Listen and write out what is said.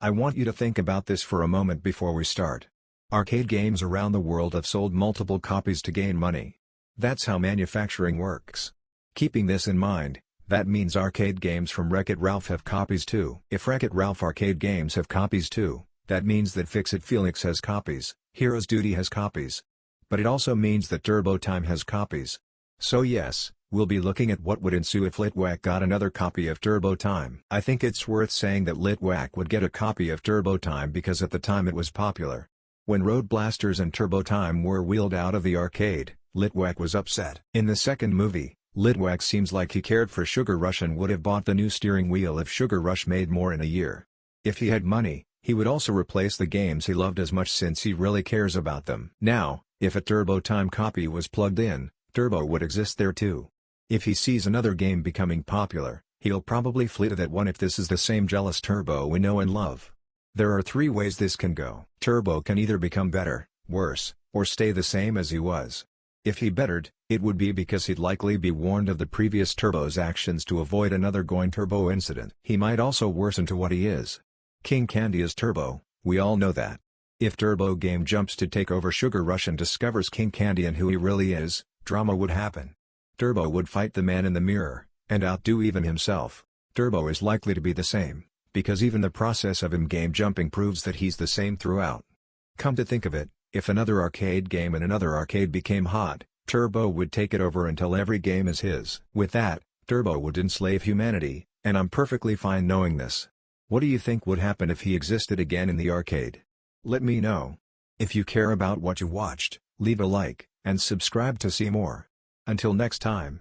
I want you to think about this for a moment before we start. Arcade games around the world have sold multiple copies to gain money. That's how manufacturing works. Keeping this in mind, that means arcade games from Wreck-It Ralph have copies too. If Wreck-It Ralph arcade games have copies too, that means that Fix-It Felix has copies, Heroes Duty has copies. But it also means that TurboTime has copies. So yes, we'll be looking at what would ensue if Litwak got another copy of TurboTime. I think it's worth saying that Litwak would get a copy of TurboTime because at the time it was popular. When Road Blasters and TurboTime were wheeled out of the arcade, Litwak was upset. In the second movie, Litwak seems like he cared for Sugar Rush and would have bought the new steering wheel if Sugar Rush made more in a year. If he had money, he would also replace the games he loved as much since he really cares about them. Now, if a TurboTime copy was plugged in, Turbo would exist there too. If he sees another game becoming popular, he'll probably flee to that one if this is the same jealous Turbo we know and love. There are three ways this can go. Turbo can either become better, worse, or stay the same as he was. If he bettered, it would be because he'd likely be warned of the previous Turbo's actions to avoid another Going Turbo incident. He might also worsen to what he is. King Candy is Turbo, we all know that. If Turbo Game jumps to take over Sugar Rush and discovers King Candy and who he really is, drama would happen. Turbo would fight the man in the mirror, and outdo even himself. Turbo is likely to be the same, because even the process of him game jumping proves that he's the same throughout. Come to think of it, if another arcade game in another arcade became hot, Turbo would take it over until every game is his. With that, Turbo would enslave humanity, and I'm perfectly fine knowing this. What do you think would happen if he existed again in the arcade? Let me know. If you care about what you watched, leave a like, and subscribe to see more. Until next time.